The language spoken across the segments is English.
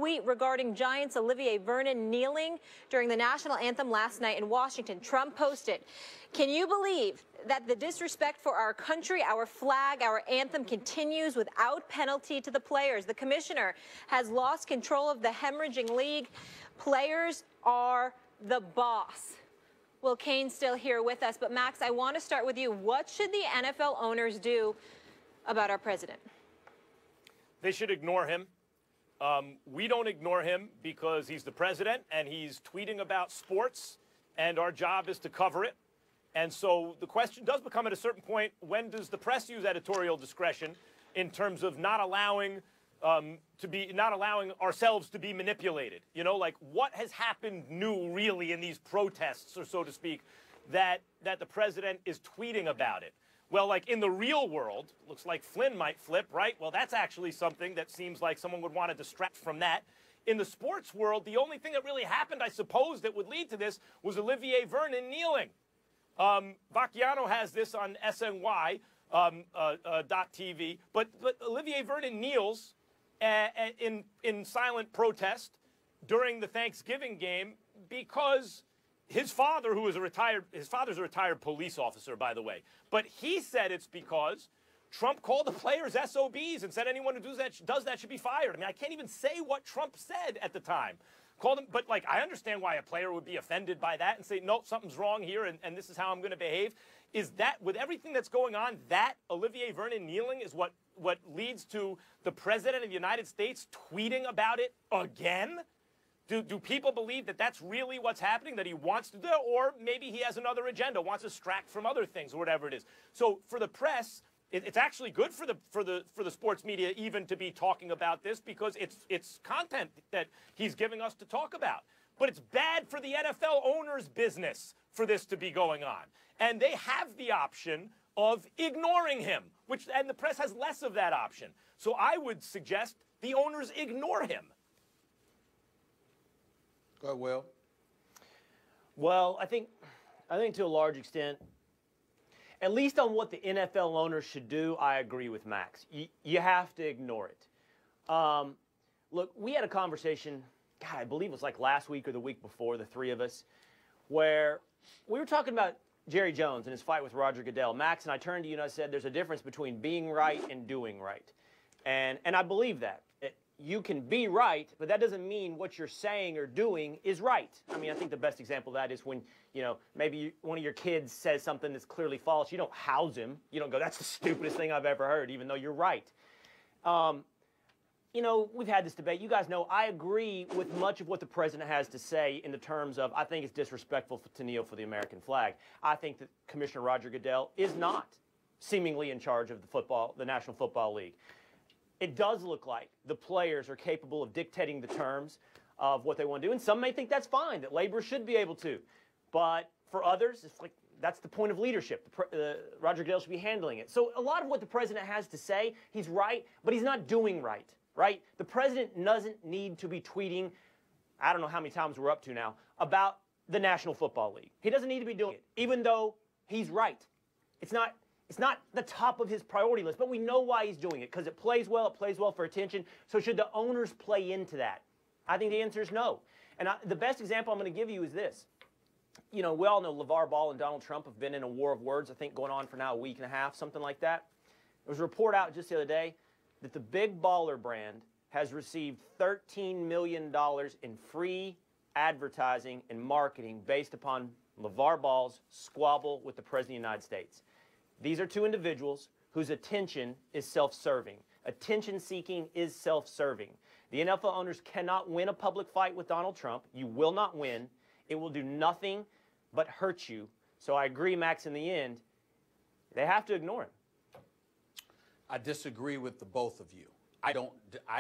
tweet regarding Giants Olivier Vernon kneeling during the national anthem last night in Washington. Trump posted, "Can you believe that the disrespect for our country, our flag, our anthem continues without penalty to the players? The commissioner has lost control of the hemorrhaging league. Players are the boss." Will Cain still here with us, but Max, I want to start with you. What should the NFL owners do about our president? They should ignore him. We don't ignore him because he's the president and he's tweeting about sports, and our job is to cover it. And so the question does become, at a certain point, when does the press use editorial discretion in terms of not allowing ourselves to be manipulated? You know, like, what has happened new really in these protests, or so to speak, that the president is tweeting about it? Well, like, in the real world, looks like Flynn might flip, right? Well, that's actually something that seems like someone would want to distract from that. In the sports world, the only thing that really happened, I suppose, that would lead to this was Olivier Vernon kneeling. Vacchiano has this on SNY .tv, but Olivier Vernon kneels in silent protest during the Thanksgiving game because his father, his father's a retired police officer, by the way, but he said it's because Trump called the players SOBs and said anyone who does that should be fired. I mean, I can't even say what Trump said at the time. Called him, but like, I understand why a player would be offended by that and say, no, something's wrong here, and this is how I'm going to behave. Is that, with everything that's going on, that Olivier Vernon kneeling is what leads to the president of the United States tweeting about it again? Do people believe that that's really what's happening, that he wants to do, or maybe he has another agenda, wants to distract from other things, or whatever it is? So for the press, it's actually good for the sports media even to be talking about this, because it's content that he's giving us to talk about. But it's bad for the NFL owners' business for this to be going on, and they have the option of ignoring him, and the press has less of that option. So I would suggest the owners ignore him. Go ahead, Will. Well, I think to a large extent, at least on what the NFL owners should do, I agree with Max. You have to ignore it. Look, we had a conversation, God, I believe it was like last week or the week before, the three of us, where we were talking about Jerry Jones and his fight with Roger Goodell. Max and I turned to you and I said, there's a difference between being right and doing right. And I believe that. You can be right, but that doesn't mean what you're saying or doing is right. I mean, I think the best example of that is when, maybe one of your kids says something that's clearly false. You don't house him. You don't go, that's the stupidest thing I've ever heard, even though you're right. We've had this debate. You guys know I agree with much of what the president has to say in the terms of, I think it's disrespectful to kneel for the American flag. I think that Commissioner Roger Goodell is not seemingly in charge of the National Football League. It does look like the players are capable of dictating the terms of what they want to do, and some may think that's fine, that labor should be able to. But for others, it's like that's the point of leadership. Roger Goodell should be handling it. So a lot of what the president has to say, he's right, but he's not doing right, right? The president doesn't need to be tweeting, I don't know how many times we're up to now, about the National Football League. He doesn't need to be doing it, even though he's right. It's not the top of his priority list, but we know why he's doing it, because it plays well for attention. So should the owners play into that? I think the answer is no. And the best example I'm going to give you is this. We all know LeVar Ball and Donald Trump have been in a war of words, I think going on for now a week and a half, something like that. There was a report out just the other day that the Big Baller brand has received $13 million in free advertising and marketing based upon LeVar Ball's squabble with the President of the United States. These are two individuals whose attention is self-serving. Attention-seeking is self-serving. The NFL owners cannot win a public fight with Donald Trump. You will not win. It will do nothing but hurt you. So I agree, Max, in the end, they have to ignore him. I disagree with the both of you. I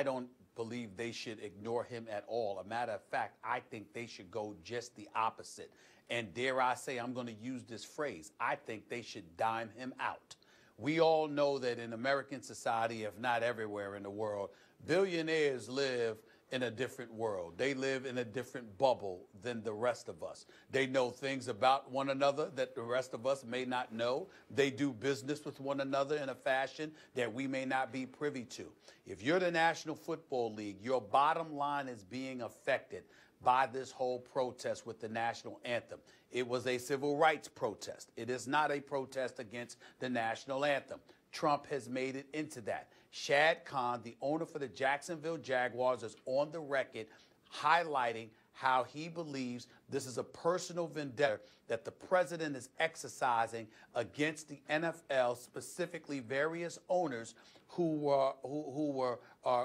don't believe they should ignore him at all. A matter of fact, I think they should go just the opposite. And dare I say, I'm going to use this phrase, I think they should dime him out. We all know that in American society, if not everywhere in the world, billionaires live in a different world. They live in a different bubble than the rest of us. They know things about one another that the rest of us may not know. They do business with one another in a fashion that we may not be privy to. If you're the National Football League, your bottom line is being affected by this whole protest with the national anthem. It was a civil rights protest. It is not a protest against the national anthem. Trump has made it into that. Shad Khan, the owner for the Jacksonville Jaguars, is on the record highlighting how he believes this is a personal vendetta that the president is exercising against the NFL, specifically various owners who were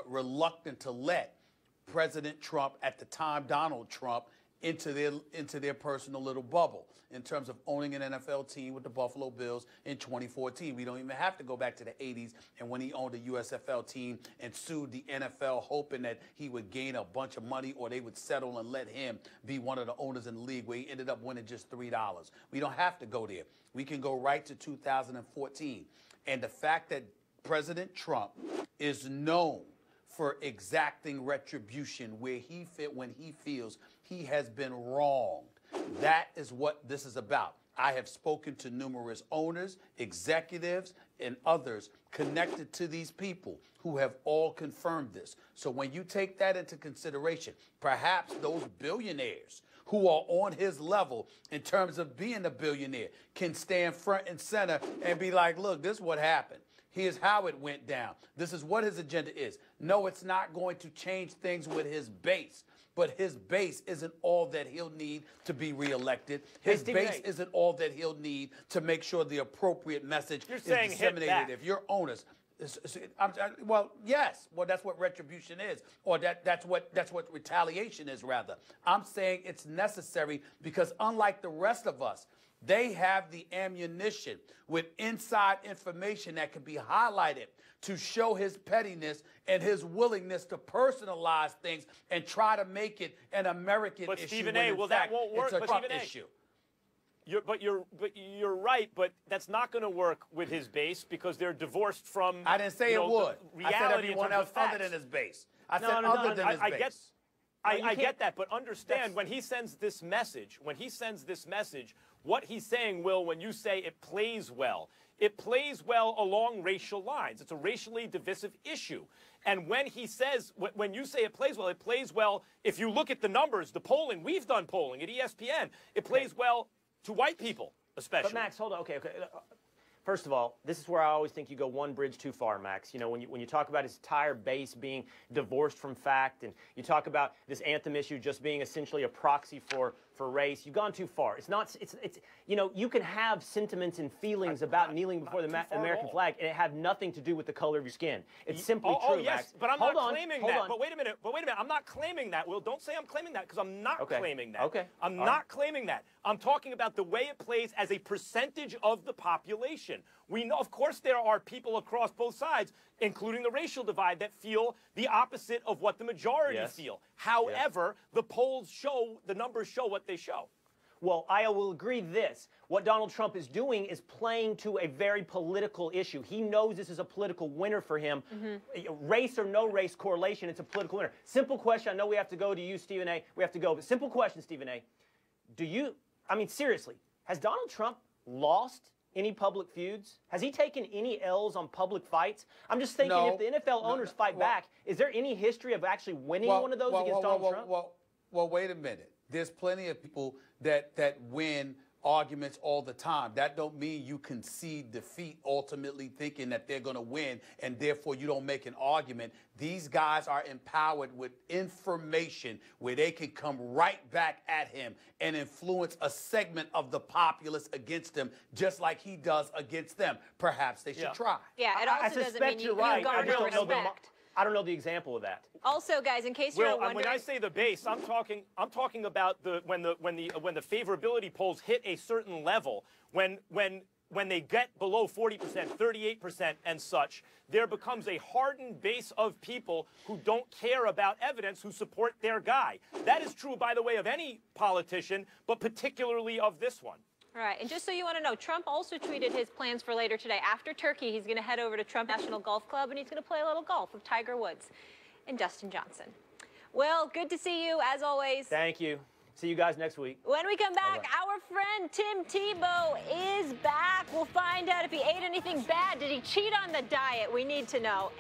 reluctant to let President Trump, at the time Donald Trump, into their personal little bubble in terms of owning an NFL team with the Buffalo Bills in 2014. We don't even have to go back to the 80s and when he owned a USFL team and sued the NFL hoping that he would gain a bunch of money or they would settle and let him be one of the owners in the league, where he ended up winning just $3. We don't have to go there. We can go right to 2014. And the fact that President Trump is known for exacting retribution when he feels he has been wronged. That is what this is about. I have spoken to numerous owners, executives, and others connected to these people who have all confirmed this. So when you take that into consideration, perhaps those billionaires who are on his level in terms of being a billionaire can stand front and center and be like, look, this is what happened. Here's how it went down. This is what his agenda is. No, it's not going to change things with his base. But his base isn't all that he'll need to be reelected. His base isn't all that he'll need to make sure the appropriate message is disseminated. If you're honest, well, yes. Well, that's what retribution is, or that's what retaliation is, rather. I'm saying it's necessary because unlike the rest of us, they have the ammunition with inside information that can be highlighted to show his pettiness and his willingness to personalize things and try to make it an American issue. But Stephen A., well, that won't work. It's a Trump issue. You're right, but that's not going to work with his base because they're divorced from. I didn't say it would. I said everyone else other than his base. I said other than his base. I get that, but understand when he sends this message, what he's saying, Will, when you say it plays well along racial lines. It's a racially divisive issue. And when he says, when you say it plays well, if you look at the numbers, the polling, we've done polling at ESPN, it plays well to white people, especially. But Max, hold on. Okay. First of all, this is where I always think you go one bridge too far, Max. You know, when you talk about his entire base being divorced from fact, and you talk about this anthem issue just being essentially a proxy for race, you've gone too far. It's not. It's you know, you can have sentiments and feelings about kneeling before the American flag, and it have nothing to do with the color of your skin. It's simply true, oh, yes, Max. But I'm not claiming that. But wait a minute. I'm not claiming that. Will, don't say I'm claiming that because I'm not claiming that. Okay. I'm not claiming that. I'm talking about the way it plays as a percentage of the population. We know, of course, there are people across both sides, including the racial divide, that feel the opposite of what the majority feel. However, the polls show, the numbers show what they show. Well, I will agree this. What Donald Trump is doing is playing to a very political issue. He knows this is a political winner for him. Race or no race correlation, it's a political winner. Simple question. I know we have to go to you, Stephen A. We have to go. But simple question, Stephen A. I mean, seriously, has Donald Trump lost any public feuds? Has he taken any L's on public fights? I'm just thinking, if the NFL owners fight back, is there any history of actually winning one of those against Donald Trump? Well, wait a minute. There's plenty of people that win arguments all the time. That don't mean you concede defeat, ultimately thinking that they're going to win, and therefore you don't make an argument. These guys are empowered with information where they can come right back at him and influence a segment of the populace against him, just like he does against them. Perhaps they should try. Yeah, it also doesn't mean you garner respect. I don't know the example of that. Also, guys, in case you're wondering, when I say the base, I'm talking about when the favorability polls hit a certain level, when they get below 40%, 38% and such, there becomes a hardened base of people who don't care about evidence, who support their guy. That is true, by the way, of any politician, but particularly of this one. All right, and just so you want to know, Trump also tweeted his plans for later today. After Turkey, he's going to head over to Trump National Golf Club, and he's going to play a little golf with Tiger Woods and Dustin Johnson. Will, good to see you as always. Thank you. See you guys next week. When we come back, right. our friend Tim Tebow is back. We'll find out if he ate anything bad. Did he cheat on the diet? We need to know.